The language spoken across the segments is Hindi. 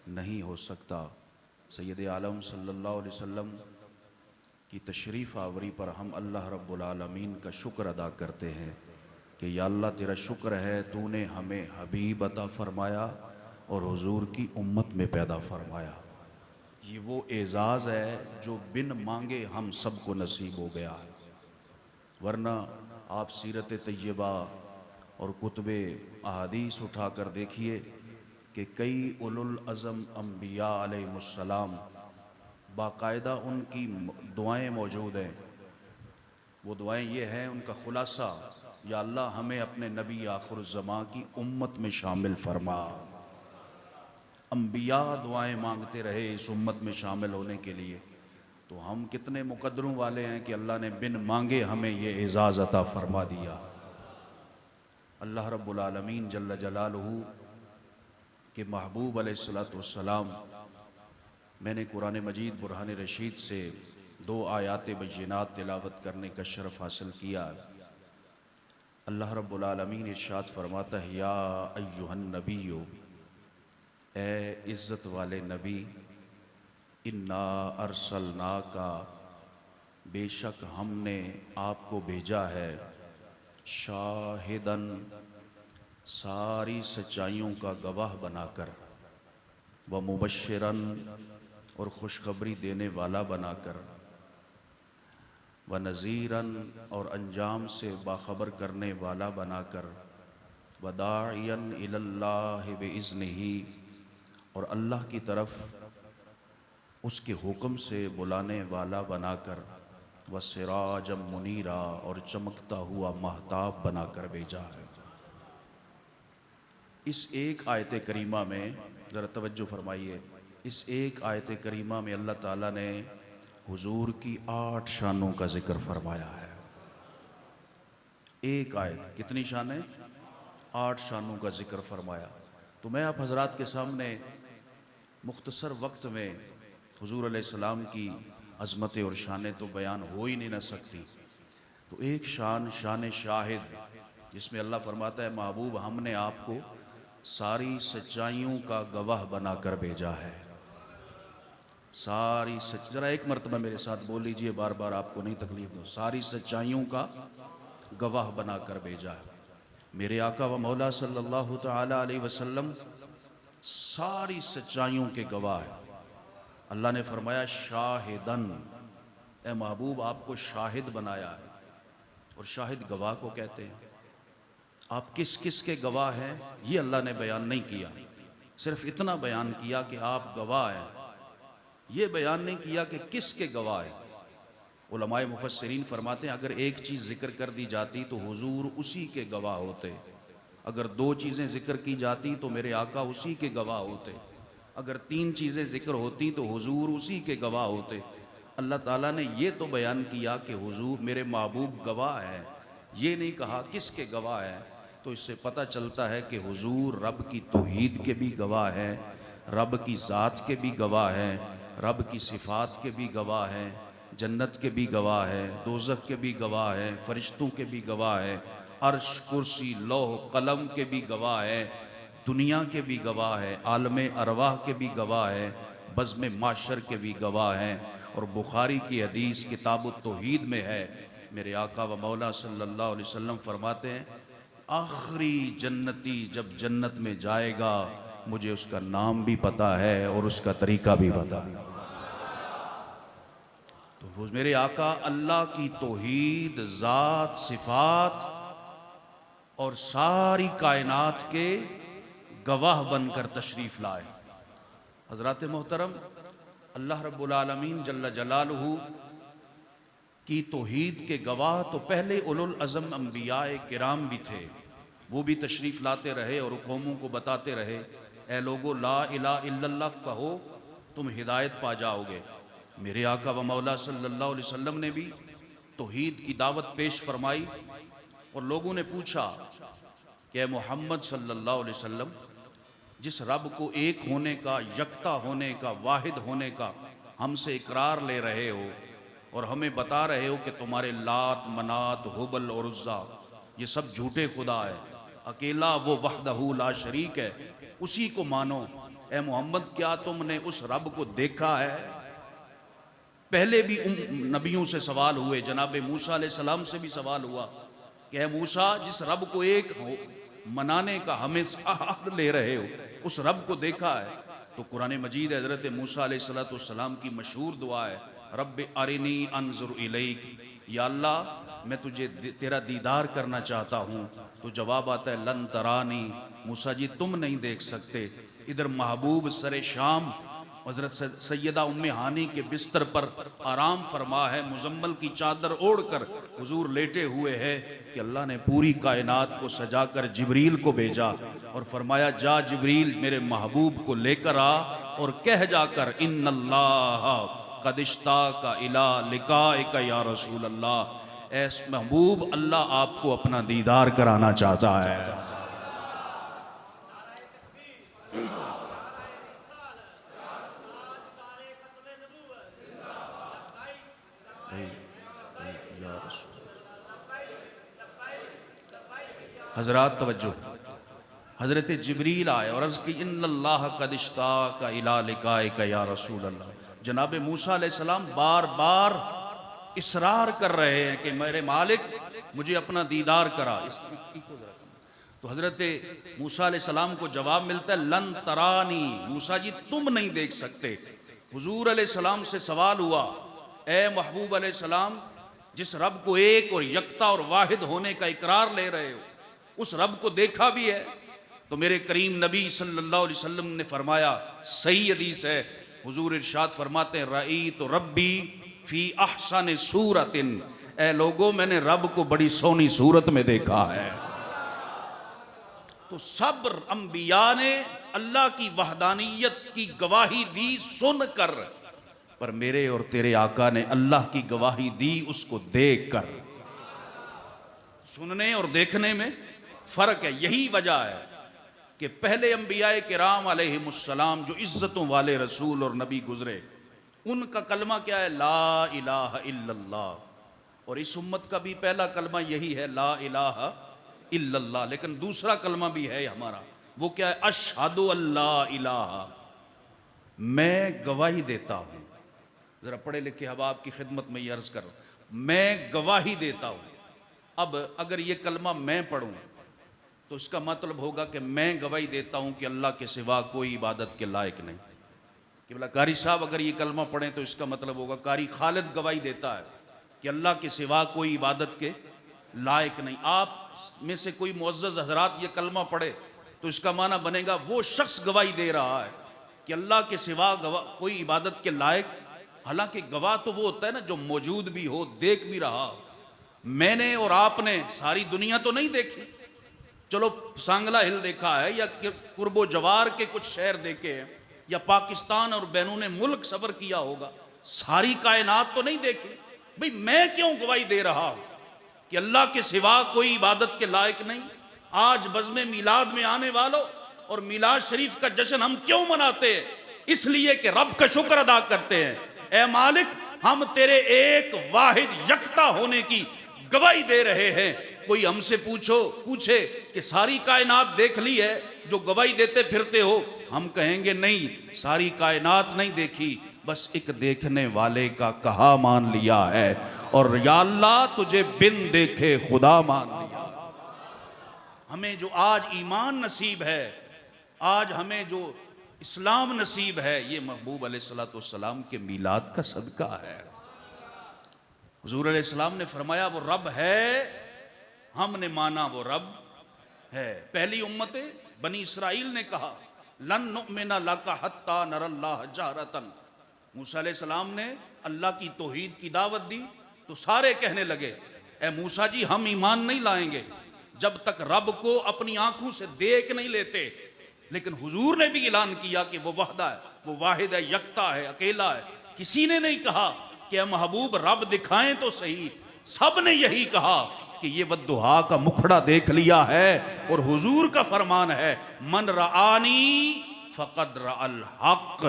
नहीं हो सकता। सैयद आलम सल्लल्लाहु अलैहि वसल्लम की तशरीफ़ आवरी पर हम अल्लाह रब्बुल आलमीन का शुक्र अदा करते हैं कि या अल्लाह तेरा शुक्र है तूने हमें हबीब अता फ़रमाया और हुजूर की उम्मत में पैदा फ़रमाया। ये वो एज़ाज़ है जो बिन मांगे हम सबको नसीब हो गया है। वरना आप सीरत तय्यबा और कुतुबे अहादीस उठा कर देखिए कि कई उलुल अज़म अम्बिया अलैहिमुस्सलाम बाकायदा उनकी दुआएं मौजूद हैं। वो दुआएं ये हैं, उनका खुलासा, या अल्लाह हमें अपने नबी आखिरुज़्ज़मां की उम्मत में शामिल फरमा। अम्बिया दुआएं मांगते रहे इस उम्मत में शामिल होने के लिए, तो हम कितने मुकद्दरों वाले हैं कि अल्लाह ने बिन मांगे हमें ये एज़ाज़ अता फरमा दिया। अल्लाह रब्बुल आलमीन जल्ल जलालुहू के महबूब अलैहिस्सलातु वस्सलाम, मैंने कुरान मजीद बुरहान रशीद से 2 आयात बय्यिनात तिलावत करने का शरफ़ हासिल किया। अल्लाह रब्बुल आलमीन इरशाद फरमाता है, या अय्युहन नबिय्यु, ए इज़्ज़त वाले नबी, इन्ना अरसलना का, बेशक हमने आपको भेजा है, शाहिदन, सारी सच्चाइयों का गवाह बनाकर, व मुबश्शिरन, और खुशखबरी देने वाला बनाकर, व नज़ीरन, और अंजाम से बाखबर करने वाला बनाकर, व दाइयन इलल्लाहि बिइज़्निही, और अल्लाह की तरफ उसके हुक्म से बुलाने वाला बनाकर, व सिराजम मुनीरा, और चमकता हुआ महताब बनाकर भेजा है। इस एक आयत करीमा में ज़रा तवज्जो फरमाइए। इस एक आयत करीमा में अल्लाह ताला ने हुजूर की 8 शानों का जिक्र फरमाया है। एक आयत कितनी शानें? 8 शानों का जिक्र फरमाया। तो मैं आप हजरात के सामने मुख्तसर वक्त में हुजूर अलैहिस्सलाम की अज़मतें और शानें तो बयान हो ही नहीं न सकती। तो एक शान, शान शाहिद, जिसमें अल्लाह फरमाता है, महबूब हमने आपको सारी सच्चाइयों का गवाह बनाकर भेजा है। सारी सच, जरा एक मरतबा मेरे साथ बोल लीजिए, बार बार आपको नहीं तकलीफ दो। सारी सच्चाइयों का गवाह बनाकर भेजा है। मेरे आका व मौला सल्लल्लाहु तआला अलैहि वसल्लम सारी सच्चाइयों के गवाह है। अल्लाह ने फरमाया शाहिदन, ए महबूब आपको शाहिद बनाया है। और शाहिद गवाह को कहते हैं। आप किस किस के गवाह हैं ये अल्लाह ने बयान नहीं किया, सिर्फ इतना बयान किया कि आप गवाह हैं। ये बयान नहीं किया कि किस के गवाह हैं। उलमाए मुफस्सिरीन फरमाते हैं, अगर एक चीज़ जिक्र कर दी जाती तो हुजूर उसी के गवाह होते। अगर 2 चीज़ें जिक्र की जाती तो मेरे आका उसी के गवाह होते। अगर 3 चीज़ें जिक्र होती तो हुजूर उसी के गवाह होते। अल्लाह ताला ने ये तो बयान किया कि हुजूर मेरे महबूब गवाह हैं, ये नहीं कहा किसके गवाह हैं। तो इससे पता चलता है कि हुजूर रब की तौहीद के भी गवाह हैं, रब की ज़ात के भी गवाह हैं, रब की सिफ़ात के भी गवाह हैं, जन्नत के भी गवाह हैं, दोज़ख के भी गवाह हैं, फरिश्तों के भी गवाह हैं, अर्श, कुर्सी, लौह, कलम के भी गवाह हैं, दुनिया के भी गवाह हैं, आलमे अरवाह के भी गवाह हैं, बज़्म माशर के भी गवाह हैं। और बुखारी की हदीस किताबुत तौहीद में है, मेरे आका व मौला सल्लल्लाहु अलैहि वसल्लम फरमाते हैं, आखिरी जन्नती जब जन्नत में जाएगा मुझे उसका नाम भी पता है और उसका तरीका भी पता है। तो मेरे आका अल्लाह की तौहीद, ज़ात, सिफ़ात और सारी कायनात के गवाह बनकर तशरीफ़ लाए। हज़रात मोहतरम, अल्लाह रब्बुल आलमीन जल्ल जलालुहू की तौहीद के गवाह तो पहले उलुल अज़म अंबियाए किराम भी थे। वो भी तशरीफ़ लाते रहे और कौमों को बताते रहे, ए लोगो ला इलाहा इल्लल्लाह कहो तुम हिदायत पा जाओगे। मेरे आका व मौला सल्लल्लाहु अलैहि वसल्लम ने भी तौहीद की दावत पेश फरमाई। और लोगों ने पूछा कि मोहम्मद सल्लल्लाहु अलैहि वसल्लम, जिस रब को एक होने का, यकता होने का, वाहिद होने का हमसे इकरार ले रहे हो और हमें बता रहे हो कि तुम्हारे लात, मनात, हुबल और उज़्ज़ा ये सब झूठे खुदा है, अकेला वो वहदहू ला शरीक है, उसी को मानो। ए मोहम्मद क्या तुमने उस रब को देखा है? पहले भी नबियों से सवाल हुए, जनाब मूसा अलैहिस्सलाम से भी सवाल हुआ कि ए मूसा, जिस रब को एक मनाने का हमें अहद ले रहे हो, उस रब को देखा है? तो कुरान मजीद हज़रत मूसा अलैहिस्सलाम की मशहूर दुआ है, रब्बि अरिनी अनजुर इलैक, या अल्लाह मैं तुझे तेरा दीदार करना चाहता हूँ। तो जवाब आता है लन तरानी, मूसा जी तुम नहीं देख सकते। इधर महबूब सरे शाम हज़रत सैयदा उम्मे हानी के बिस्तर पर आराम फरमा है, मुजम्मल की चादर ओढ़कर हुजूर लेटे हुए है कि अल्लाह ने पूरी कायनात को सजाकर जिब्रील को भेजा और फरमाया जा जिब्रील मेरे महबूब को लेकर आ और कह जाकर इन्नल्लाह क़द इश्ताक़ा इला लिक़ाइका या रसूल अल्लाह, ऐस महबूब अल्लाह आपको अपना दीदार कराना चाहता है। हजरात तवज्जो, हजरत जिब्रील आए और अर्ज़ की इन्नल्लाह क़द इश्ताक़ा इला लिक़ाइका या रसूल अल्लाह। जनाब मूसा अलैहिस्सलाम बार बार इसरार कर रहे हैं कि मेरे मालिक मुझे अपना दीदार करा। तो हजरत मूसा अलैहिस्सलाम को जवाब मिलता है लन तरानी, मूसा जी तुम नहीं देख सकते। हुजूर अलैहिस्सलाम से सवाल हुआ, ए महबूब अलैहिस्सलाम, जिस रब को एक और यकता और वाहिद होने का इकरार ले रहे हो, उस रब को देखा भी है? तो मेरे करीम नबी सल्लल्लाहु अलैहि वसल्लम ने फरमाया, सही हदीस है, हुजूर इरशाद फरमाते हैं रई तो रब्बी फी अहसन सूरतिन, ए लोगों मैंने रब को बड़ी सोनी सूरत में देखा है। तो सब अंबिया ने अल्लाह की वहदानियत की गवाही दी सुनकर, पर मेरे और तेरे आका ने अल्लाह की गवाही दी उसको देख कर। सुनने और देखने में फर्क है। यही वजह है कि पहले अंबियाए किराम अलैहिमुस्सलाम जो इज्जतों वाले रसूल और नबी गुजरे, उनका कलमा क्या है? ला इलाहा इल्लल्लाह। और इस उम्मत का भी पहला कलमा यही है, ला इलाहा इल्लल्लाह। लेकिन दूसरा कलमा भी है हमारा, वो क्या है? अशहदु अल्ला इलाहा, मैं गवाही देता हूं। जरा पढ़े लिखे अहबाब की खिदमत में ये अर्ज करो, मैं गवाही देता हूं। अब अगर ये कलमा मैं पढ़ूं तो इसका मतलब होगा कि मैं गवाही देता हूं कि अल्लाह के सिवा कोई इबादत के लायक नहीं। कि बोला कारी साहब अगर ये कलमा पढ़ें तो इसका मतलब होगा कारी खालिद गवाही देता है कि अल्लाह के सिवा कोई इबादत के लायक नहीं। आप में से कोई मुअज़्ज़ज़ हज़रात ये कलमा पढ़े तो इसका माना बनेगा वो शख्स गवाही दे रहा है कि अल्लाह के सिवा कोई इबादत के लायक। हालांकि गवाह तो वो होता है ना जो मौजूद भी हो, देख भी रहा। मैंने और आपने सारी दुनिया तो नहीं देखी, चलो सांगला हिल देखा है या कुर्बो जवार के कुछ शहर देखे हैं या पाकिस्तान और बैरून मुल्क सफर किया होगा, सारी कायनात तो नहीं देखी। भाई मैं क्यों गवाही दे रहा हूं कि अल्लाह के सिवा कोई इबादत के लायक नहीं। आज बज़्म मिलाद में आने वालों और मिलाद शरीफ का जश्न हम क्यों मनाते हैं? इसलिए कि रब का शुक्र अदा करते हैं, ए मालिक हम तेरे एक वाहिद यकता होने की गवाही दे रहे हैं। कोई हमसे पूछे कि सारी कायनात देख ली है जो गवाही देते फिरते हो, हम कहेंगे नहीं, सारी कायनात नहीं देखी, बस एक देखने वाले का कहा मान लिया है। और या अल्लाह तुझे बिन देखे खुदा मान लिया। हमें जो आज ईमान नसीब है, आज हमें जो इस्लाम नसीब है, ये महबूब अलैहिस्सलाम के मीलाद का सदका है। हुजूर अलैहिस्सलाम ने फरमाया वो रब है, हमने माना वो रब है। पहली उम्मत बनी इसराइल ने कहा लन नुमिना लका हत्ता नरल्लाह जहरतन। मूसा अलैहिस्सलाम ने अल्लाह की तौहीद की दावत दी तो सारे कहने लगे ए मूसा जी हम ईमान नहीं लाएंगे जब तक रब को अपनी आंखों से देख नहीं लेते। लेकिन हुजूर ने भी ऐलान किया कि वो वहदा है, वो वाहिद है, यकता है, अकेला है। किसी ने नहीं कहा कि महबूब रब दिखाएं तो सही, सब ने यही कहा कि ये वद्दुहा का मुखड़ा देख लिया है। और हुजूर का फरमान है मन रआनी फक़द रअल हक़,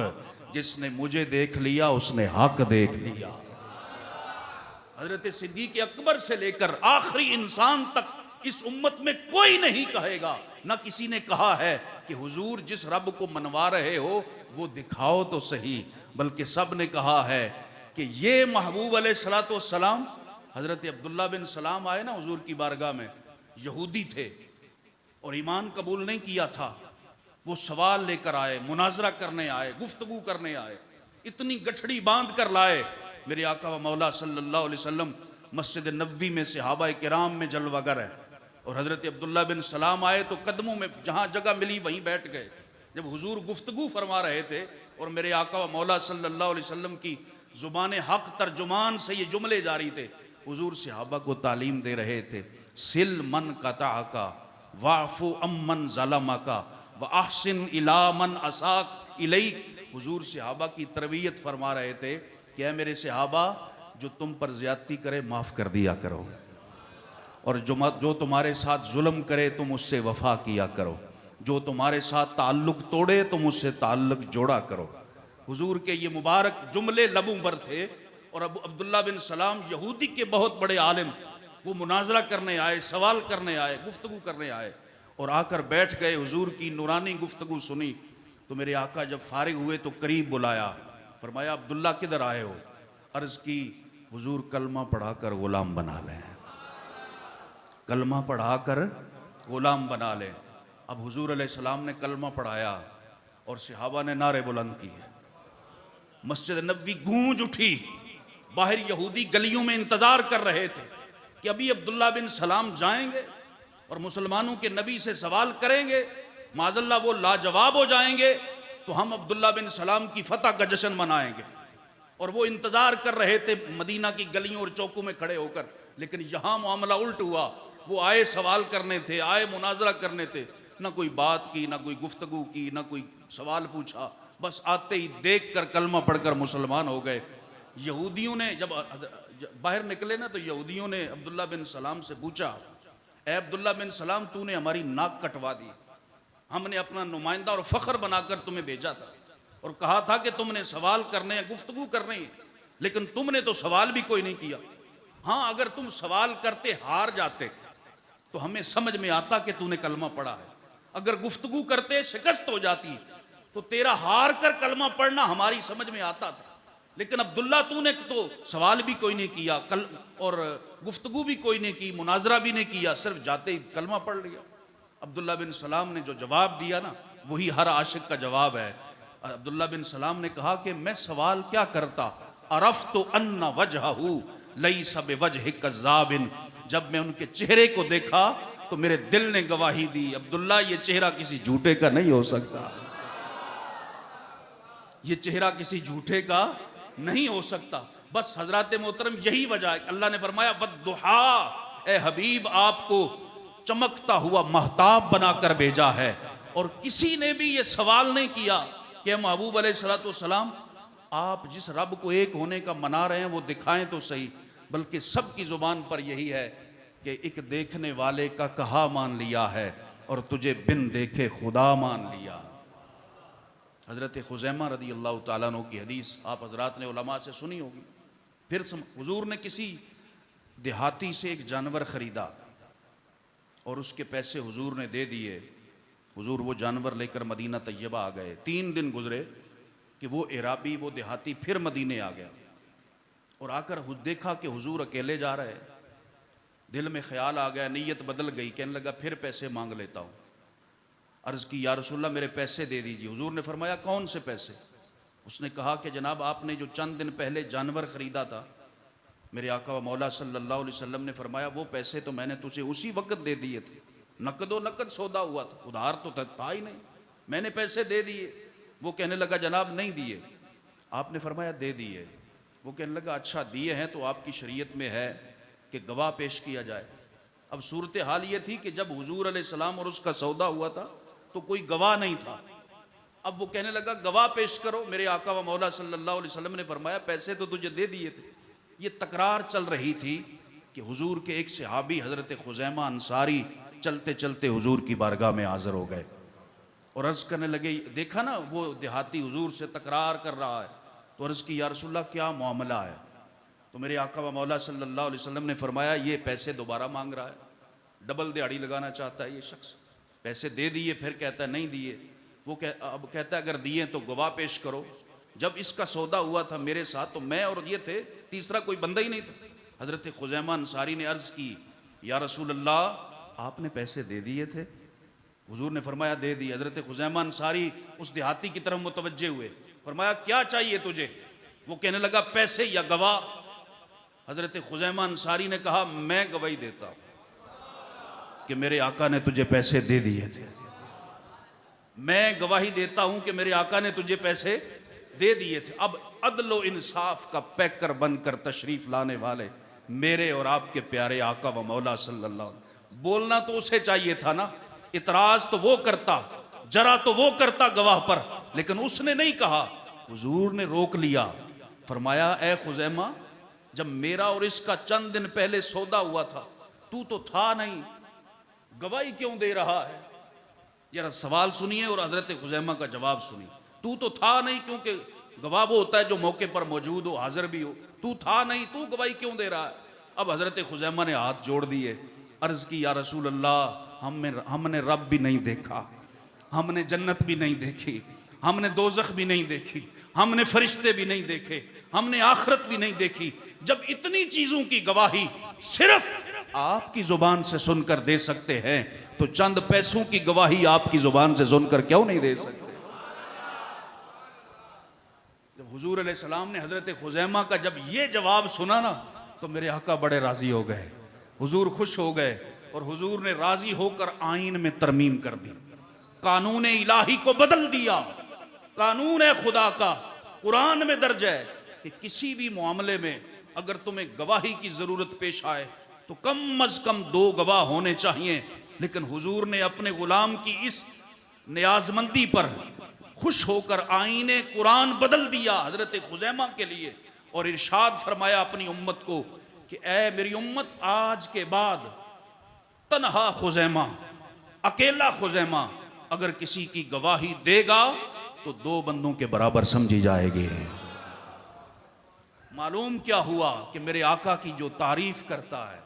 जिसने मुझे देख लिया उसने हक देख लिया। हजरत सिद्दीक़ अकबर से लेकर आखिरी इंसान तक इस उम्मत में कोई नहीं कहेगा, ना किसी ने कहा है कि हुजूर जिस रब को मनवा रहे हो वो दिखाओ तो सही। बल्कि सब ने कहा है कि ये महबूब अलैहिस्सलातु वस्सलाम, हज़रत अब्दुल्ला बिन सलाम आए ना हुजूर की बारगाह में, यहूदी थे और ईमान कबूल नहीं किया था। वो सवाल लेकर आए, मुनाजरा करने आए, गुफ्तगू करने आए, इतनी गठड़ी बांध कर लाए। मेरे आका व मौला सल्लल्लाहु अलैहि वसल्लम मस्जिद नबवी में सहाबा किराम में जलवागर है और हज़रत अब्दुल्ला बिन सलाम आए तो कदमों में जहाँ जगह मिली वहीं बैठ गए। जब हुजूर गुफ्तगू फरमा रहे थे और मेरे आका व मौला सल्लल्लाहु अलैहि वसल्लम की ज़ुबान हक तर्जुमान से ये जुमले जारी थे, हुजूर सहाबा को तालीम दे रहे थे, सिल मन कताका वाफु अम्मन ज़लमका व अहसिन इला मन असाक इलैक। हुजूर सहाबा की तरबियत फरमा रहे थे कि मेरे सहाबा, जो तुम पर ज्यादती करे माफ़ कर दिया करो, और जो तुम्हारे साथ जुल्म करे तुम उससे वफा किया करो, जो तुम्हारे साथ ताल्लुक तोड़े तुम उससे ताल्लुक जोड़ा करो। हुजूर के ये मुबारक जुमले लबों पर थे। और अब्दुल्ला बिन सलाम यहूदी के बहुत बड़े आलिम, वो मुनाजरा करने आए, सवाल करने आए, गुफ्तगू करने आए और आकर बैठ गए। हुजूर की नूरानी गुफ्तगू सुनी तो मेरे आका जब फारिग हुए तो करीब बुलाया, फरमाया अब्दुल्ला किधर आए हो? अर्ज़ की हुजूर कलमा पढ़ाकर गुलाम बना लें, कलमा पढ़ाकर गुलाम बना लें। अब हुजूर अलैहिस्सलाम ने कलमा पढ़ाया और सहाबा ने नारे बुलंद किए, मस्जिद नबवी गूंज उठी। बाहर यहूदी गलियों में इंतजार कर रहे थे कि अभी अब्दुल्ला बिन सलाम जाएंगे और मुसलमानों के नबी से सवाल करेंगे, माज़ल्लाह वो लाजवाब हो जाएंगे तो हम अब्दुल्ला बिन सलाम की फतह का जश्न मनाएंगे। और वो इंतजार कर रहे थे मदीना की गलियों और चौकों में खड़े होकर। लेकिन यहाँ मामला उल्ट हुआ, वो आए सवाल करने थे, आए मुनाजरा करने थे, ना कोई बात की, ना कोई गुफ्तगू की, ना कोई सवाल पूछा, बस आते ही देख कर कलमा पढ़कर मुसलमान हो गए। यहूदियों ने जब बाहर निकले ना तो यहूदियों ने अब्दुल्ला बिन सलाम से पूछा, ए अब्दुल्ला बिन सलाम, तूने हमारी नाक कटवा दी, हमने अपना नुमाइंदा और फ़ख्र बनाकर तुम्हें भेजा था और कहा था कि तुमने सवाल करने हैं, गुफ्तगू करनी है, लेकिन तुमने तो सवाल भी कोई नहीं किया। हाँ, अगर तुम सवाल करते हार जाते तो हमें समझ में आता कि तूने कलमा पढ़ा है, अगर गुफ्तगू करते शिकस्त हो जाती तो तेरा हार कर कलमा पढ़ना हमारी समझ में आता था। लेकिन अब्दुल्ला तूने तो सवाल भी कोई नहीं किया, कल और गुफ्तगू भी कोई नहीं की, मुनाजरा भी नहीं किया, सिर्फ जाते ही कलमा पढ़ लिया। अब्दुल्ला बिन सलाम ने जो जवाब दिया ना, वही हर आशिक का जवाब है। अब्दुल्ला बिन सलाम ने कहा कि मैं सवाल क्या करता, अरफ तो अन्ना वजहहू लैसा बिवजहि कज़्ज़ाबिन। जब मैं उनके चेहरे को देखा तो मेरे दिल ने गवाही दी, अब्दुल्ला ये चेहरा किसी झूठे का नहीं हो सकता, ये चेहरा किसी झूठे का नहीं हो सकता। बस हजरत मोहतरम यही वजह है। अल्लाह ने फरमाया वद्दुहा, ए हबीब आपको चमकता हुआ महताब बनाकर भेजा है। और किसी ने भी ये सवाल नहीं किया कि महबूब अलैहिस्सलातु वस्सलाम आप जिस रब को एक होने का मना रहे हैं वो दिखाएं तो सही, बल्कि सबकी जुबान पर यही है कि एक देखने वाले का कहा मान लिया है और तुझे बिन देखे खुदा मान लिया। हज़रत खुज़ैमा रदी अल्लाह ताला अन्हु की हदीस आप हजरात ने उलमा से सुनी होगी। फिर हुजूर ने किसी देहाती से एक जानवर ख़रीदा और उसके पैसे हुजूर ने दे दिए। हुजूर वो जानवर लेकर मदीना तैयबा आ गए। 3 दिन गुजरे कि वो इराबी, वो देहाती फिर मदीने आ गया और आकर देखा कि हुजूर अकेले जा रहे। दिल में ख्याल आ गया, नीयत बदल गई, कहने लगा फिर पैसे मांग लेता हूँ। अर्ज़ की या रसूलल्लाह मेरे पैसे दे दीजिए। हुजूर ने फरमाया कौन से पैसे? उसने कहा कि जनाब आपने जो चंद दिन पहले जानवर ख़रीदा था, मेरे आका व मौला सल्लल्लाहु अलैहि वसल्लम ने फरमाया वो पैसे तो मैंने तुझे उसी वक्त दे दिए थे, नकदो नकद सौदा हुआ था, उधार तो था ही नहीं, मैंने पैसे दे दिए। वो कहने लगा जनाब नहीं दिए। आपने फरमाया दे दिए। वो कहने लगा अच्छा दिए हैं तो आपकी शरीयत में है कि गवाह पेश किया जाए। अब सूरत हाल ये थी कि जब हुजूर अलैहिस्सलाम और उसका सौदा हुआ था तो कोई गवाह नहीं था। अब वो कहने लगा गवाह पेश करो। मेरे आका व मौला सल्लल्लाहु अलैहि वसल्लम ने फरमाया पैसे तो तुझे दे दिए थे। ये तकरार चल रही थी कि हुजूर के एक सहाबी हज़रत खुज़ैमा अंसारी चलते चलते हुजूर की बारगाह में हाज़िर हो गए और अर्ज़ करने लगे, देखा ना वो देहाती हुजूर से तकरार कर रहा है। तो अर्ज़ की या रसूलल्लाह क्या मामला है? तो मेरे आका व मौला सल्लल्लाहु अलैहि वसल्लम ने फरमाया ये पैसे दोबारा मांग रहा है, डबल दिहाड़ी लगाना चाहता है ये शख्स। पैसे दे दिए, फिर कहता है नहीं दिए। वो अब कहता है अगर दिए तो गवाह पेश करो। जब इसका सौदा हुआ था मेरे साथ तो मैं और ये थे, तीसरा कोई बंदा ही नहीं था। हजरत खुजैमा अंसारी ने अर्ज की, या रसूल अल्लाह आपने पैसे दे दिए थे? हुजूर ने फरमाया दे दिए। हजरत खुजैमा अंसारी उस देहाती की तरफ मुतवज्जे हुए, फरमाया क्या चाहिए तुझे? वो कहने लगा पैसे या गवाह। हजरत खुजैमा अंसारी ने कहा मैं गवाही देता हूं कि मेरे आका ने तुझे पैसे दे दिए थे। मैं गवाही देता हूं कि मेरे आका ने तुझे पैसे दे दिए थे। अब अदलो इंसाफ का पैकर बनकर तशरीफ लाने वाले मेरे और आपके प्यारे आका व मौला सल्लल्लाहु अलैहि वसल्लम, बोलना तो उसे चाहिए था ना, इतराज तो वो करता, जरा तो वो करता गवाह पर, लेकिन उसने नहीं कहा। हुजूर ने रोक लिया, फरमाया ए खुजैमा, जब मेरा और इसका चंद दिन पहले सौदा हुआ था तू तो था नहीं, गवाही क्यों दे रहा है? जरा सवाल सुनिए और हजरत खुजैमा का जवाब सुनिए। तू तो था नहीं, क्योंकि गवाह वो होता है जो मौके पर मौजूद हो, हाजिर भी हो। तू था नहीं, तू गवाही क्यों दे रहा है? अब हजरत खुजैमा ने हाथ जोड़ दिए, अर्ज की या रसूल अल्लाह, हमने रब भी नहीं देखा, हमने जन्नत भी नहीं देखी, हमने दोजख भी नहीं देखी, हमने फरिश्ते भी नहीं देखे, हमने आखिरत भी नहीं देखी। जब इतनी चीजों की गवाही सिर्फ आपकी जुबान से सुनकर दे सकते हैं तो चंद पैसों की गवाही आपकी जुबान से सुनकर क्यों नहीं दे सकते? जब हुजूर अलैहिस्सलाम ने हजरत खुजैमा का जब ये जवाब सुना ना तो मेरे आका बड़े राजी हो गए, हुजूर खुश हो गए और हुजूर ने राजी होकर आईन में तरमीम कर दी, कानून इलाही को बदल दिया। कानून है खुदा का, कुरान में दर्ज है कि किसी भी मामले में अगर तुम्हें गवाही की जरूरत पेश आए तो कम अज कम 2 गवाह होने चाहिए। लेकिन हुजूर ने अपने गुलाम की इस नियाजमंदी पर खुश होकर आईने कुरान बदल दिया हजरत खुजैमा के लिए और इरशाद फरमाया अपनी उम्मत को कि ऐ मेरी उम्मत, आज के बाद तन्हा खुजैमा, अकेला खुजैमा अगर किसी की गवाही देगा तो 2 बंदों के बराबर समझी जाएगी। मालूम क्या हुआ कि मेरे आका की जो तारीफ करता है,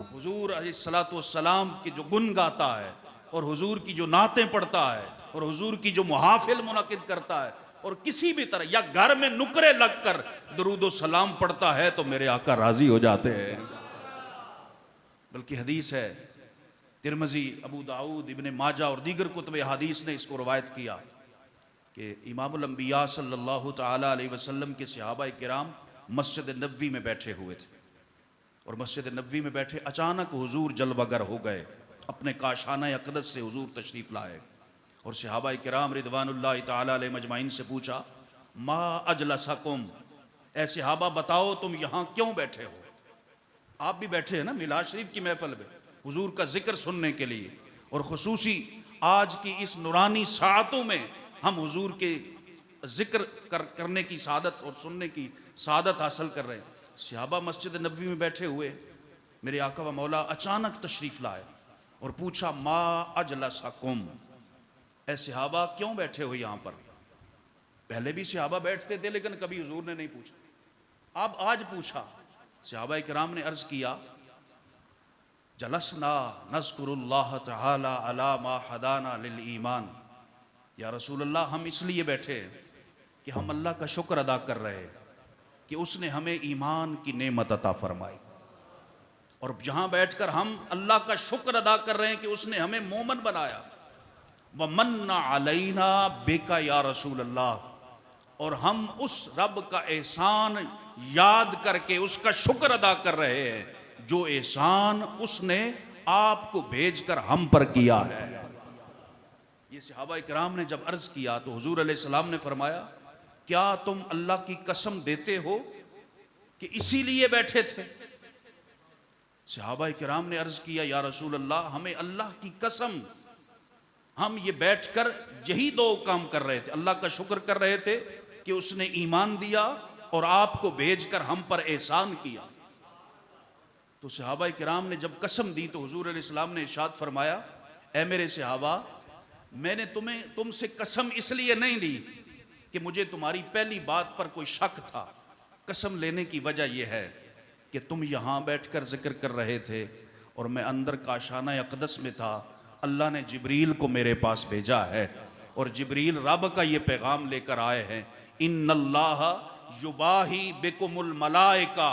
हुजूर अलैहिस्सलातु वस्सलाम की जो गुन गाता है और हुजूर की जो नातें पढ़ता है और हुजूर की जो मुहाफिल मुनक़िद करता है और किसी भी तरह या घर में नुकरे लगकर दरूदो सलाम पढ़ता है तो मेरे आका राजी हो जाते हैं। बल्कि हदीस है, तिरमिज़ी, अबू दाऊद, इब्ने माजा और दीगर कुतुब हदीस ने इसको रवायत किया कि इमामुल अंबिया सल्लल्लाहु तआला अलैहि वसल्लम के सहाबा किराम मस्जिद नबवी में बैठे हुए थे और मस्जिद नबवी में बैठे अचानक हुजूर जलवागर हो गए, अपने काशाना अक़दस से हुजूर तशरीफ लाए और सहाबा किराम रिदवानुल्लाहि तआला अलैहिम अजमाइन से पूछा, मा अजलसकुम, ऐ सहाबा बताओ तुम यहाँ क्यों बैठे हो? आप भी बैठे हैं ना मिलाद शरीफ की महफिल में हुजूर का जिक्र सुनने के लिए और खुसूसी आज की इस नूरानी साअतों में हम हुजूर के जिक्र करने की सादत और सुनने की सादत हासिल कर रहे हैं। सहाबा मस्जिद नबवी में बैठे हुए मेरे आका व मौला अचानक तशरीफ लाए और पूछा, मा अजलसकुम, ऐ सहाबा क्यों बैठे हो यहाँ पर? पहले भी सहाबा बैठते थे लेकिन कभी हुजूर ने नहीं पूछा, अब आज पूछा। सहाबा किराम ने अर्ज किया, जलसना नज़कुरुल्लाह तआला अला मा हदाना लिल ईमान, या रसूल अल्लाह हम इसलिए बैठे कि हम अल्लाह का शुक्र अदा कर रहे हैं कि उसने हमें ईमान की नेमत अता फरमाई और जहां बैठकर हम अल्लाह का शुक्र अदा कर रहे हैं कि उसने हमें मोमन बनाया। व मन्ना अलैना बेका या रसूल अल्लाह, और हम उस रब का एहसान याद करके उसका शुक्र अदा कर रहे हैं जो एहसान उसने आपको भेजकर हम पर किया है। ये सहाबा किराम ने जब अर्ज किया तो हुजूर अलैहिस्सलाम ने फरमाया, क्या तुम अल्लाह की कसम देते हो कि इसीलिए बैठे थे? सहाबा किराम ने अर्ज किया, या रसूल अल्लाह हमें अल्लाह की कसम, हम ये बैठकर यही 2 काम कर रहे थे, अल्लाह का शुक्र कर रहे थे कि उसने ईमान दिया और आपको भेजकर हम पर एहसान किया। तो सहाबा किराम ने जब कसम दी तो हुजूर अलैहिस्सलाम ने इरशाद फरमाया, ऐ मेरे सहाबा, मैंने तुमसे कसम इसलिए नहीं ली कि मुझे तुम्हारी पहली बात पर कोई शक था। कसम लेने की वजह यह है कि तुम यहाँ बैठकर जिक्र कर रहे थे और मैं अंदर काशाना अक़दस में था अल्लाह ने जिब्रील को मेरे पास भेजा है और जिब्रील रब का ये पैगाम लेकर आए हैं, इन्नल्लाह युबाही बिकुमुल मलाइका,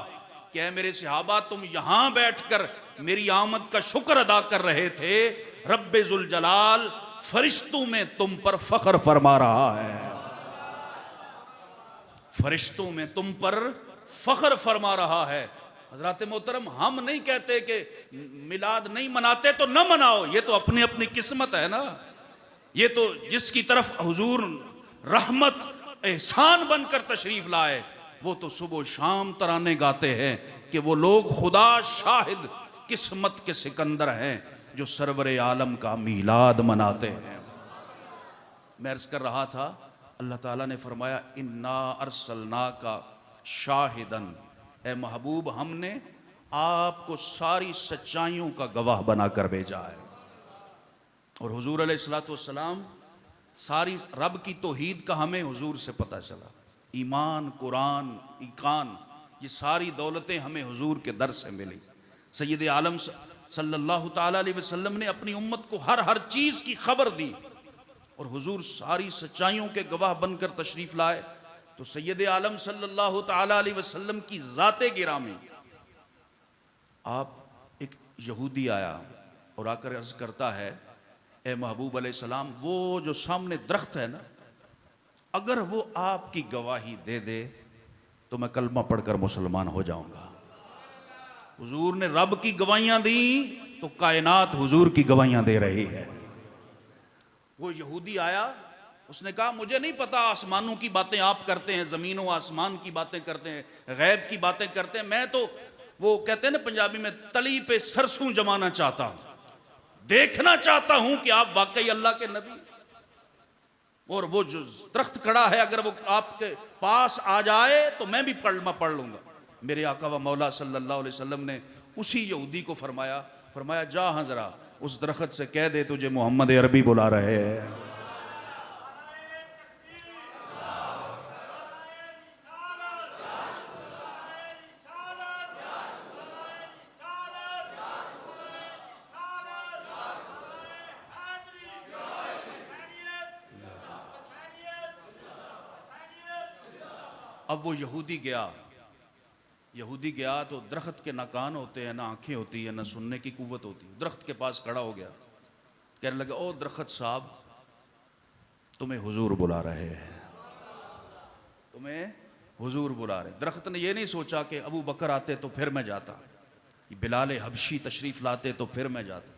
क्या मेरे सहाबा तुम यहां बैठकर मेरी आमद का शुक्र अदा कर रहे थे, रब्बे जुल जलाल फरिश्तों में तुम पर फख्र फरमा रहा है, फरिश्तों में तुम पर फख्र फरमा रहा है। हजरत मोहतरम, हम नहीं कहते कि मिलाद नहीं मनाते तो न मनाओ, ये तो अपनी अपनी किस्मत है ना। ये तो जिसकी तरफ हुजूर रहमत एहसान बनकर तशरीफ लाए, वो तो सुबह शाम तराने गाते हैं कि वो लोग खुदा शाहिद किस्मत के सिकंदर हैं जो सरवर आलम का मीलाद मनाते हैं। मैं अर्ज कर रहा था, अल्लाह ताला ने फरमाया इन्ना अरसलना का शाहिदन, ए महबूब हमने आपको सारी सच्चाइयों का गवाह बनाकर भेजा है। और हुजूर अलैहिस्सलातु वस्सलाम सारी रब की तौहीद का हमें हुजूर से पता चला, ईमान कुरान ईकान ये सारी दौलतें हमें हुजूर के दर से मिली। सैयद आलम सल्लल्लाहु ताला अलैहि वसल्लम ने अपनी उम्मत को हर चीज़ की खबर दी और हुजूर सारी सच्चाइयों के गवाह बनकर तशरीफ लाए। तो सैयद आलम सल्लल्लाहु ताला अलैहि वसल्लम की ज़ाते गिरामी, आप एक यहूदी आया और आकर अर्ज करता है, ए महबूब अलैहिस्सलाम वो जो सामने दरख्त है ना, अगर वो आपकी गवाही दे दे तो मैं कलमा पढ़कर मुसलमान हो जाऊंगा। हुजूर ने रब की गवाहियां दी तो कायनात हुजूर की गवाहियां दे रही है। वो यहूदी आया, उसने कहा मुझे नहीं पता, आसमानों की बातें आप करते हैं, जमीनों आसमान की बातें करते हैं, गैब की बातें करते हैं, मैं तो वो कहते हैं ना पंजाबी में, तली पे सरसों जमाना चाहता हूं, देखना चाहता हूं कि आप वाकई अल्लाह के नबी। और वो जो दरख्त खड़ा है अगर वो आपके पास आ जाए तो मैं भी पढ़ लूंगा। मेरे आका व मौला सल्लल्लाहु अलैहि वसल्लम ने उसी यहूदी को फरमाया जा हाँ जरा उस दरख्त से कह दे तुझे मोहम्मद अरबी बुला रहे हैं। अब वो यहूदी गया तो दरख्त के ना कान होते हैं, ना आंखें होती है, ना सुनने की कुव्वत होती है। दरख्त के पास खड़ा हो गया, कहने लगा ओ दरख्त साहब तुम्हें हुजूर बुला रहे हैं, तुम्हें हुजूर बुला रहे। दरख्त ने यह नहीं सोचा कि अबू बकर आते तो फिर मैं जाता, बिलाल हबशी तशरीफ लाते तो फिर मैं जाता।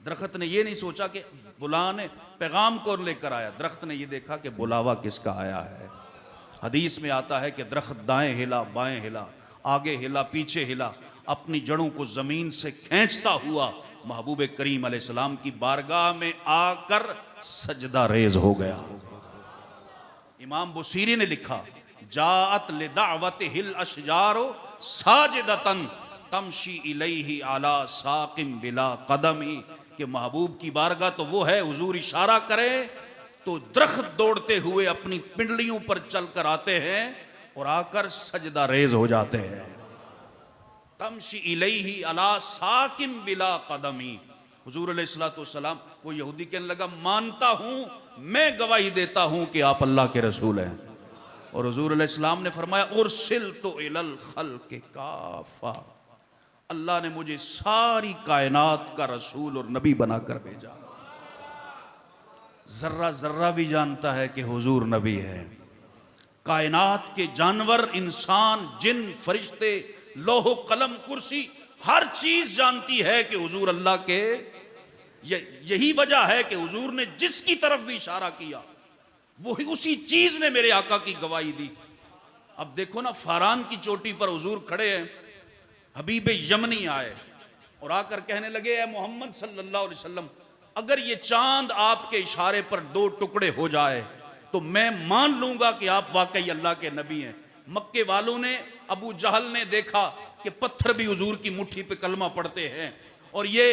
दरख्त ने यह नहीं सोचा कि बुलाने पैगाम कौन लेकर आया। दरख्त ने यह देखा कि बुलावा किसका आया है। हदीस में आता है कि दरख्त दाएं हिला बाएं हिला, आगे हिला पीछे हिला, अपनी जड़ों को जमीन से खींचता हुआ महबूब करीम अलैहिस्सलाम की बारगाह में आकर सजदा रेज हो गया। इमाम बुसीरी ने लिखा, जाअत लिदावतिहिल अशजारो साजिदतन तमशी इलैहि अला साकिम बिला कदमी, कि महबूब की बारगाह तो वो है, हुजूर इशारा करे तो दरख्त दौड़ते हुए अपनी पिंडलियों पर चलकर आते हैं और आकर सजदा रेज हो जाते हैं। तमशी इलैहि अला साकिम बिला कदमी। हुजूर अलैहिस्सलातु वस्सलाम, वो यहूदी कहने लगा मानता हूं, मैं गवाही देता हूं कि आप अल्लाह के रसूल हैं। और हुजूर अलैहिस्सलाम ने फरमाया उरसिलतु इलल खल्क़ि काफ़ा, अल्लाह ने मुझे सारी कायनात का रसूल और नबी बनाकर भेजा। जर्रा जर्रा भी जानता है कि हुजूर नबी है। कायनात के जानवर, इंसान, जिन, फरिश्ते, लोहो कलम कुर्सी, हर चीज जानती है कि हुजूर अल्लाह के। यही वजह है कि हुजूर ने जिसकी तरफ भी इशारा किया वही उसी चीज ने मेरे आका की गवाही दी। अब देखो ना, फारान की चोटी पर हुजूर खड़े हैं, हबीब यमनी आए और आकर कहने लगे, ए मोहम्मद सल्लल्लाहु अलैहि वसल्लम, अगर ये चांद आपके इशारे पर दो टुकड़े हो जाए तो मैं मान लूंगा कि आप वाकई अल्लाह के नबी हैं। मक्के वालों ने, अबू जहल ने देखा कि पत्थर भी हुजूर की मुट्ठी पे कलमा पढ़ते हैं और ये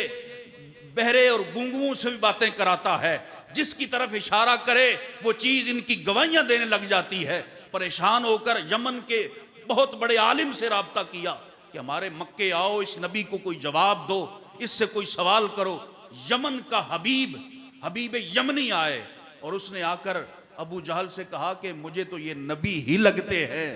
बहरे और गूंगुओं से भी बातें कराता है, जिसकी तरफ इशारा करे वो चीज इनकी गवाहियां देने लग जाती है। परेशान होकर यमन के बहुत बड़े आलिम से राब्ता किया कि हमारे मक्के आओ, इस नबी को कोई जवाब दो, इससे कोई सवाल करो। यमन का हबीब यमनी आए और उसने आकर अबू जहल से कहा कि मुझे तो ये नबी ही लगते हैं,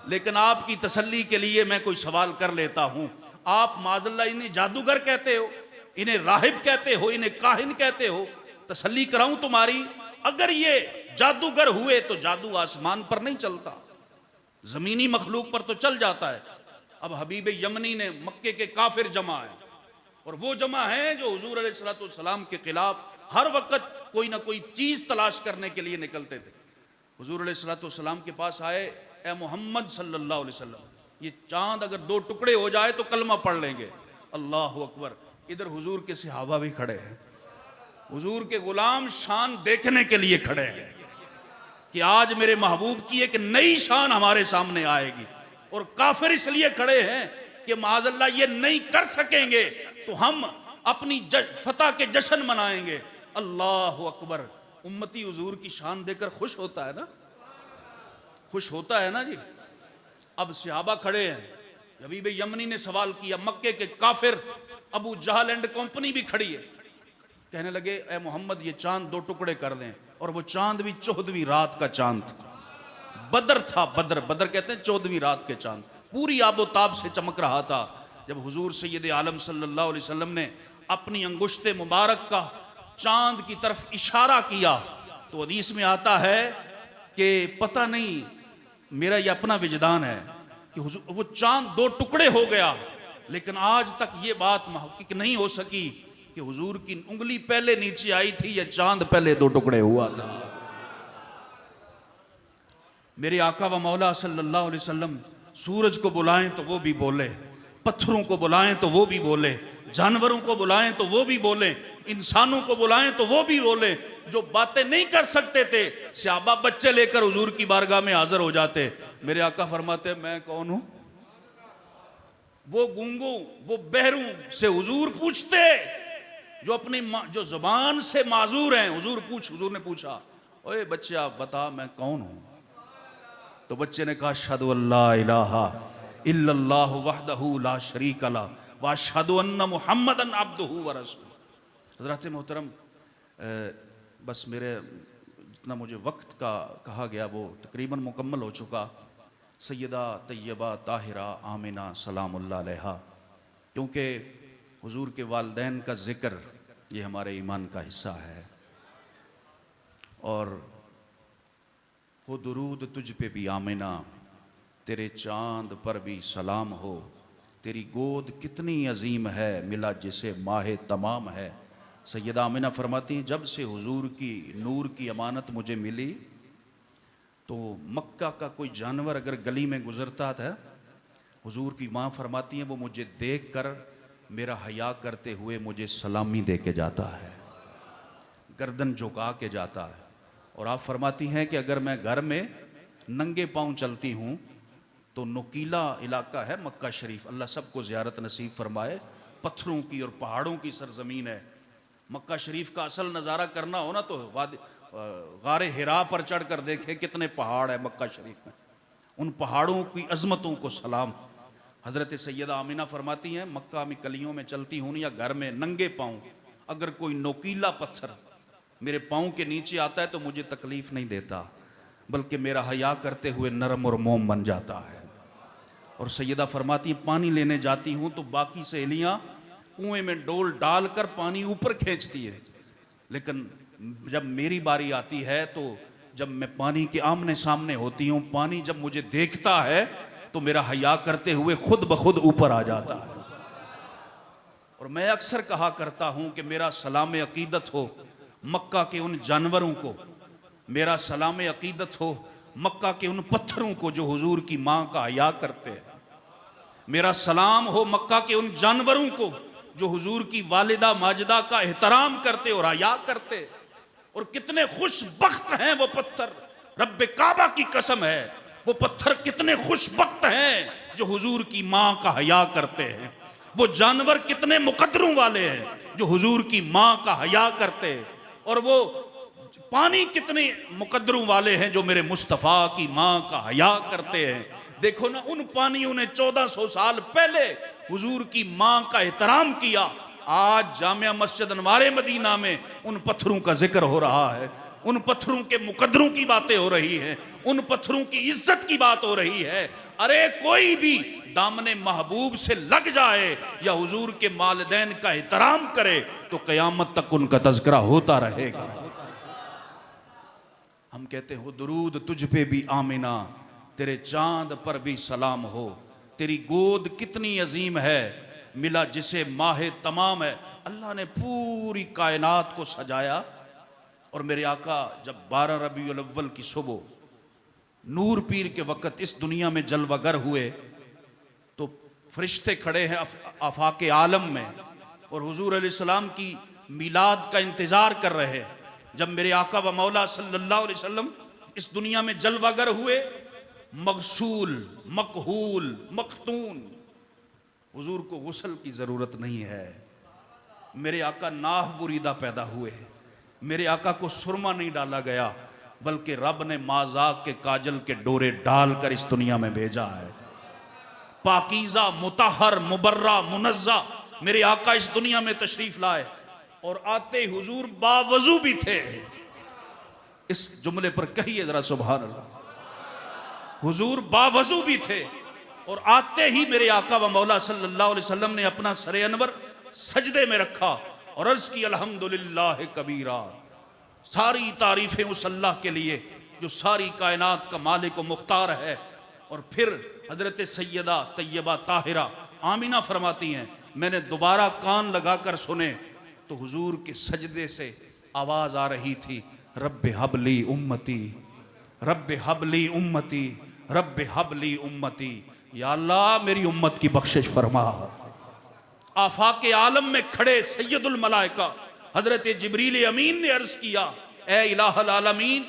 लेकिन आपकी तसल्ली के लिए मैं कोई सवाल कर लेता हूं। आप माजल्ला इन्हें जादूगर कहते हो, इन्हें राहिब कहते हो, इन्हें काहिन कहते हो, तसल्ली कराऊं तुम्हारी, अगर ये जादूगर हुए तो जादू आसमान पर नहीं चलता, जमीनी मखलूक पर तो चल जाता है। अब हबीब यमनी ने मक्के के काफिर जमा है, और वो जमा है जो हुजूर अलैहिस्सलाम के खिलाफ हर वक्त कोई ना कोई चीज तलाश करने के लिए निकलते थे। हुजूर अलैहिस्सलाम के पास आए, ए मोहम्मद सल्लल्लाहु अलैहि वसल्लम, ये चांद अगर दो टुकड़े हो जाए तो कलमा पढ़ लेंगे। अल्लाह अकबर। इधर हुजूर के सहाबा भी खड़े हैं, हुजूर के गुलाम शान देखने के लिए खड़े हैं कि आज मेरे महबूब की एक नई शान हमारे सामने आएगी, और काफिर इसलिए खड़े हैं कि माज़अल्लाह ये नहीं कर सकेंगे तो हम अपनी फतह के जश्न मनाएंगे। अल्लाह अकबर। उम्मती हुजूर की शान देकर खुश होता है ना, खुश होता है ना जी। अब सहाबा खड़े हैं, हबीब यमनी ने सवाल किया, मक्के के काफिर अबू जहल एंड कंपनी भी खड़ी है, कहने लगे ए मोहम्मद ये चांद दो टुकड़े कर दें। और वो चांद भी 14वीं रात का चांद था, बदर था, बदर, बदर कहते हैं 14वीं रात के चांद, पूरी आबोताब से चमक रहा था। जब हुजूर सैयद आलम सल्लल्लाहु अलैहि वसल्लम ने अपनी अंगुश्ते मुबारक का चांद की तरफ इशारा किया तो हदीस में आता है कि पता नहीं, मेरा ये अपना विजदान है कि वो चांद दो टुकड़े हो गया, लेकिन आज तक ये बात महक़क़ नहीं हो सकी कि हुजूर की उंगली पहले नीचे आई थी या चांद पहले दो टुकड़े हुआ था। मेरे आका व मौला सल्लल्लाहु अलैहि वसल्लम सूरज को बुलाएं तो वो भी बोले, पत्थरों को बुलाएं तो वो भी बोले, जानवरों को बुलाएं तो वो भी बोले, इंसानों को बुलाएं तो वो भी बोले। जो बातें नहीं कर सकते थे, सहाबा बच्चे लेकर हुजूर की बारगाह में हाजिर हो जाते। मेरे आका फरमाते मैं कौन हूं? वो गूंगों, वो बहरूं से हुजूर पूछते जो अपनी जो जुबान से माजूर हैं। हुजूर ने पूछा, ओए बच्चे आप बता मैं कौन हूं? तो बच्चे ने कहा अशहदु अल्ला इलाहा इल्लल्लाहु वहदहु ला शरीका ला व अशहदु अन्ना मुहम्मदन अब्दुहु व रसूलुहु। हज़रात मोहतरम, बस मेरे जितना मुझे वक्त का कहा गया वो तकरीबन मुकम्मल हो चुका। सैयदा तैयबा ताहिरा आमिना सलामुल्लाह अलैहा, क्योंकि हुजूर के वालिदैन का जिक्र ये हमारे ईमान का हिस्सा है। और हो दुरूद तुझ पे भी आमिना, तेरे चांद पर भी सलाम हो, तेरी गोद कितनी अजीम है मिला जिसे माहे तमाम है। सैयदा आमिना फरमाती हैं जब से हुजूर की नूर की अमानत मुझे मिली तो मक्का का कोई जानवर अगर गली में गुजरता था, हुजूर की माँ फरमाती हैं वो मुझे देखकर मेरा हया करते हुए मुझे सलामी दे के जाता है, गर्दन झुका के जाता है। और आप फरमाती हैं कि अगर मैं घर में नंगे पांव चलती हूँ तो नुकीला इलाका है मक्का शरीफ, अल्लाह सबको ज़ियारत नसीब फरमाए, पत्थरों की और पहाड़ों की सरजमीन है। मक्का शरीफ का असल नज़ारा करना हो ना तो गारे हिरा पर चढ़ कर देखें कितने पहाड़ है मक्का शरीफ में, उन पहाड़ों की अजमतों को सलाम। हज़रत सैयदा आमिना फरमाती हैं मक्का में कलियों में चलती हूँ या घर में नंगे पाँव, अगर कोई नोकीला पत्थर मेरे पाँव के नीचे आता है तो मुझे तकलीफ़ नहीं देता, बल्कि मेरा हया करते हुए नरम और मोम बन जाता है। और सैयदा फरमाती हैं पानी लेने जाती हूँ तो बाकी सहेलियाँ कुएं में डोल डालकर पानी ऊपर खींचती है, लेकिन जब मेरी बारी आती है तो जब मैं पानी के आमने सामने होती हूँ, पानी जब मुझे देखता है तो मेरा हया करते हुए खुद ब खुद ऊपर आ जाता है। और मैं अक्सर कहा करता हूँ कि मेरा सलाम अकीदत हो मक्का के उन जानवरों को, मेरा सलाम अकीदत हो मक्का के उन पत्थरों को जो हुजूर की माँ का हया करते हैं, मेरा सलाम हो मक्का के उन जानवरों को जो हुजूर की वालिदा माजिदा का एहतराम करते और हया करते। और कितने खुशबख्त हैं वो पत्थर, रब्बे काबा की कसम है वो पत्थर कितने खुशबख्त हैं जो हुजूर की माँ का हया करते हैं। वो जानवर कितने मुकद्दरों वाले हैं जो हुजूर की माँ का हया करते हैं। और वो पानी कितने मुकद्दरों वाले हैं जो मेरे मुस्तफ़ा की माँ का हया करते हैं। देखो ना, उन पानियों ने 1400 साल पहले हुजूर की माँ का एहतराम किया आज जामिया मस्जिद अनवारे मदीना में उन पत्थरों का जिक्र हो रहा है, उन पत्थरों के मुकद्दरों की बातें हो रही हैं, उन पत्थरों की इज्जत की बात हो रही है। अरे कोई भी दामने महबूब से लग जाए या हुजूर के वालिदैन का एहतराम करे तो क़यामत तक उनका तज़किरा होता रहेगा। हम कहते हो दुरूद तुझ पे भी आमिना, तेरे चांद पर भी सलाम हो, तेरी गोद कितनी अजीम है, मिला जिसे माहे तमाम है। अल्लाह ने पूरी कायनात को सजाया और मेरे आका जब 12 रबीउल अव्वल की सुबह नूर पीर के वक़्त इस दुनिया में जलवागर हुए तो फरिश्ते खड़े हैं आफाक आलम में और हुजूर अलैहिस्सलाम की मिलाद का इंतज़ार कर रहे हैं। जब मेरे आका व मौला सल्लल्लाहु अलैहि वसल्लम इस दुनिया में जलवागर हुए, मगसूल मकहूल मखतून, हुजूर को गुस्ल की ज़रूरत नहीं है। मेरे आका नाह बुरीदा पैदा हुए, मेरे आका को सुरमा नहीं डाला गया बल्कि रब ने माज़ाक के काजल के डोरे डालकर इस दुनिया में भेजा है। पाकीज़ा मुतहर मुबर्रा मुनज़्ज़ा मेरे आका इस दुनिया में तशरीफ लाए और आते हुजूर बावजू भी थे। इस जुमले पर कहिए जरा सुभान अल्लाह। हुजूर बावजू भी थे और आते ही मेरे आका व मौला सल्लल्लाहु अलैहि वसल्लम ने अपना सरे अनवर सजदे में रखा और अर्ज की अल्हम्दुलिल्लाह कबीरा, सारी तारीफें उस अल्लाह के लिए जो सारी कायनात का मालिक व मुख्तार है। और फिर हजरत सैयदा तैयबा ताहिरा आमीना फरमाती हैं, मैंने दोबारा कान लगाकर सुने तो हुजूर के सजदे से आवाज़ आ रही थी, रब्बे हबली उम्मती, रब्बे हबली उम्मती, रब्बे हबली उम्मती, या अल्लाह मेरी उम्मत की बख्शिश फरमा। आफाक आलम में खड़े सैयदुल मलाइका हजरत जिब्रील अमीन ने अर्ज किया, ए इलाहुल आलमीन,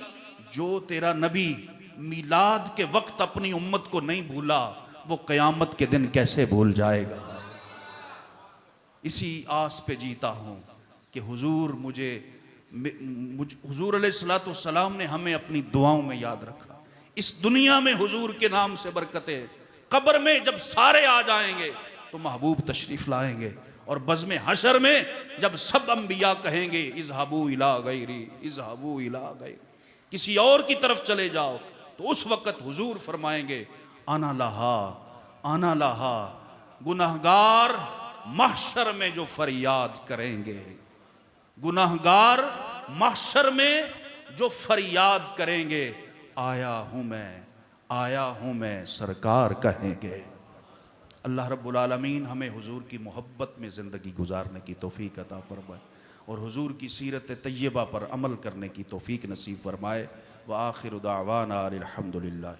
जो तेरा नबी मिलाद के वक्त अपनी उम्मत को नहीं भूला वो क़यामत के दिन कैसे भूल जाएगा। इसी आस पे जीता हूँ कि हुजूर हुजूर अलैहिस्सलातु वस्सलाम ने हमें अपनी दुआओं में याद रखा। इस दुनिया में हुजूर के नाम से बरकतें, कब्र में जब सारे आ जाएंगे तो महबूब तशरीफ लाएंगे और बज़्म हशर में जब सब अंबिया कहेंगे इज़हाबू इला गैरी, इज़हाबू इला गैरी, किसी और की तरफ चले जाओ, तो उस वक़्त हुजूर फरमाएंगे आना लहा, आना लहा। गुनहगार महशर में जो फरियाद करेंगे, गुनहगार महशर में जो फरियाद करेंगे, आया हूँ मैं, आया हूँ मैं सरकार कहेंगे। अल्लाह रब्बुल आलमीन हमें हुजूर की मोहब्बत में ज़िंदगी गुजारने की तौफीक अता फरमाए और हुजूर की सीरत तय्यबा पर अमल करने की तौफीक नसीब फरमाए। व आखिर दावाना अनिल हम्दुलिल्लाह।